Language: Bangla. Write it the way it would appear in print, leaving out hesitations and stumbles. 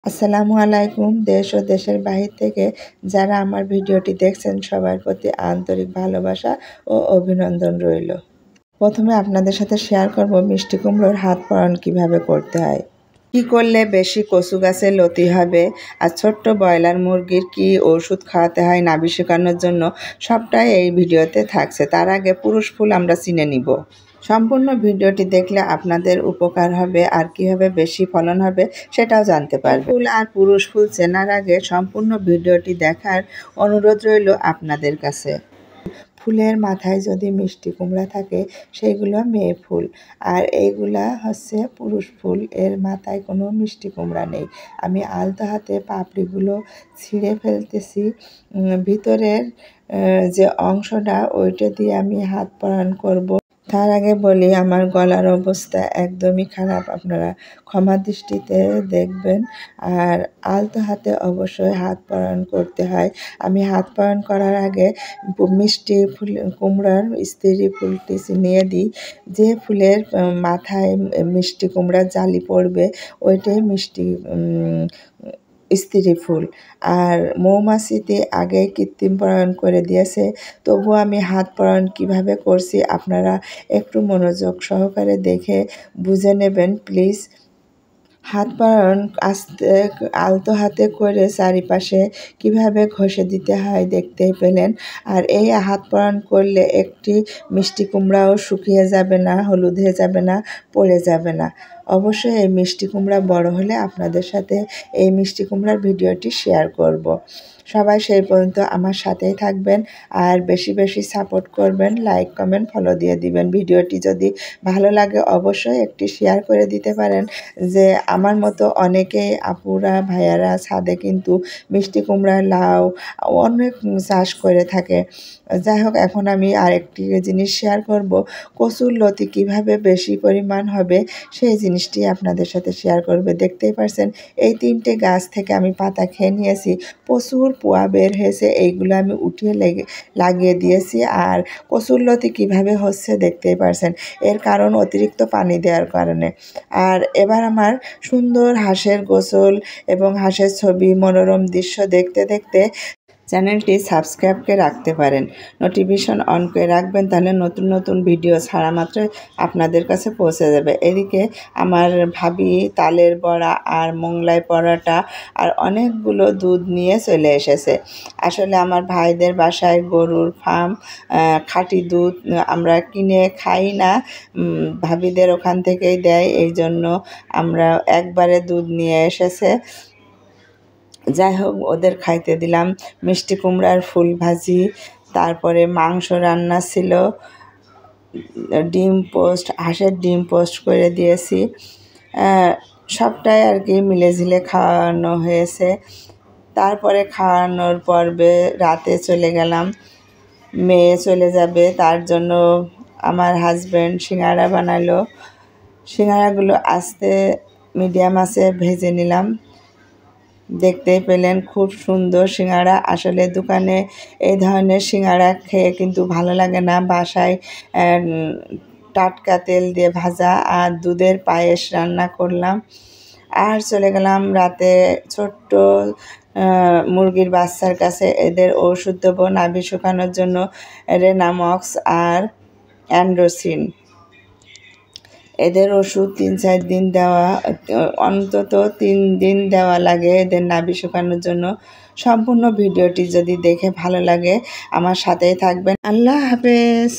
আসসালামু আলাইকুম। দেশ ও দেশের বাহির থেকে যারা আমার ভিডিওটি দেখছেন সবার প্রতি আন্তরিক ভালোবাসা ও অভিনন্দন রইল। প্রথমে আপনাদের সাথে শেয়ার করব মিষ্টি কুমড়োর হাত পরান কিভাবে করতে হয়। কি করলে বেশি কচু গাছে লতি হবে আর ছোট্ট ব্রয়লার মুরগির কি ওষুধ খাওয়াতে হয় নাভি শুকানোর জন্য সবটাই এই ভিডিওতে থাকছে। তার আগে পুরুষ ফুল আমরা চিনে নিব। সম্পূর্ণ ভিডিওটি দেখলে আপনাদের উপকার হবে আর কীভাবে বেশি ফলন হবে সেটাও জানতে পারবেন। ফুল আর পুরুষ ফুল চেনার আগে সম্পূর্ণ ভিডিওটি দেখার অনুরোধ রইল আপনাদের কাছে। ফুলের মাথায় যদি মিষ্টি কুমড়া থাকে সেইগুলো মেয়ে ফুল আর এইগুলা হচ্ছে পুরুষ ফুল, এর মাথায় কোনো মিষ্টি কুমড়া নেই। আমি আলতো হাতে পাপড়িগুলো ছিঁড়ে ফেলতেছি। ভিতরের যে অংশটা ওইটা দিয়ে আমি হাত পরান করব। তার আগে বলি আমার গলার অবস্থা একদমই খারাপ, আপনারা ক্ষমা দৃষ্টিতে দেখবেন। আর আলতো হাতে অবশ্যই হাত পরান করতে হয়। আমি হাত পরান করার আগে মিষ্টি ফুল কুমড়ার স্ত্রী ফুলটি নিয়ে দিই। যে ফুলের মাথায় মিষ্টি কুমড়ার জালি পড়বে ওইটাই মিষ্টি স্ত্রী ফুল। আর মৌমাছিতে আগে কৃত্রিম পরাগায়ন করে দিয়েছে, তবুও আমি হাত পরাগায়ন কীভাবে করছি আপনারা একটু মনোযোগ সহকারে দেখে বুঝে নেবেন প্লিজ। হাত পরাগায়ন আস্তে আলতো হাতে করে চারিপাশে কিভাবে ঘষে দিতে হয় দেখতেই পেলেন। আর এই হাত পরাগায়ন করলে একটি মিষ্টি কুমড়াও শুকিয়ে যাবে না, হলুদ হয়ে যাবে না, পড়ে যাবে না। অবশ্যই এই মিষ্টি কুমড়া বড় হলে আপনাদের সাথে এই মিষ্টি কুমড়ার ভিডিওটি শেয়ার করব। সবাই সেই পর্যন্ত আমার সাথেই থাকবেন আর বেশি বেশি সাপোর্ট করবেন, লাইক কমেন্ট ফলো দিয়ে দিবেন। ভিডিওটি যদি ভালো লাগে অবশ্যই একটি শেয়ার করে দিতে পারেন। যে আমার মতো অনেকেই আপুরা ভাইয়ারা ছাদে কিন্তু মিষ্টি কুমড়া, লাউ অনেক চাষ করে থাকে। যাই হোক, এখন আমি আরেকটি জিনিস শেয়ার করব, কচুর লতি কীভাবে বেশি পরিমাণ হবে সেই জিনিসটি আপনাদের সাথে শেয়ার করবে। দেখতেই পারছেন এই 3টে গাছ থেকে আমি পাতা খেয়ে নিয়েছি, প্রচুর পোয়া বের হয়েছে, এইগুলো আমি উঠিয়ে লাগিয়ে দিয়েছি। আর কচুর লতি কীভাবে হচ্ছে দেখতেই পারছেন, এর কারণ অতিরিক্ত পানি দেওয়ার কারণে। আর এবার আমার সুন্দর হাঁসের গোসল এবং হাঁসের ছবি, মনোরম দৃশ্য দেখতে দেখতে চ্যানেলটি সাবস্ক্রাইব করে রাখতে পারেন, নোটিফিকেশন অন করে রাখবেন, তাহলে নতুন নতুন ভিডিও ছাড়া মাত্রই আপনাদের কাছে পৌঁছে যাবে। এদিকে আমার ভাবি তালের বড়া আর মোংলাই পরোটা আর অনেকগুলো দুধ নিয়ে চলে এসেছে। আসলে আমার ভাইদের বাসায় গরুর ফার্ম, খাঁটি দুধ আমরা কিনে খাই না, ভাবিদের ওখান থেকেই দেয়, এই জন্য আমরা একবারে দুধ নিয়ে এসেছে। যাই হোক, ওদের খাইতে দিলাম। মিষ্টি কুমড়ার ফুল ভাজি, তারপরে মাংস রান্না ছিল, ডিম পোস্ট, হাঁসের ডিম পোস্ট করে দিয়েছি। সবটাই আর কি মিলেঝিলে খাওয়ানো হয়েছে। তারপরে খাওয়ানোর পর্বে রাতে চলে গেলাম, মেয়ে চলে যাবে, তার জন্য আমার হাজব্যান্ড সিঙ্গাড়া বানালো। সিঙ্গাড়াগুলো আস্তে মিডিয়াম আঁচে ভেজে নিলাম। দেখতেই পেলেন খুব সুন্দর সিঙ্গাড়া। আসলে দোকানে এই ধরনের সিঙ্গাড়া খেয়ে কিন্তু ভালো লাগে না, বাসায় টাটকা তেল দিয়ে ভাজা আর দুধের পায়েস রান্না করলাম। আর চলে গেলাম রাতে ছোট্ট মুরগির বাচ্চার কাছে, এদের ওষুধ দেবো নাভি শুকানোর জন্য, রেনামক্স আর অ্যান্ড্রোসিন। এদের ওষুধ 3-4 দিন দেওয়া, অন্তত 3 দিন দেওয়া লাগে এদের নাভি শুকানোর জন্য। সম্পূর্ণ ভিডিওটি যদি দেখে ভালো লাগে আমার সাথেই থাকবেন। আল্লাহ হাফেজ।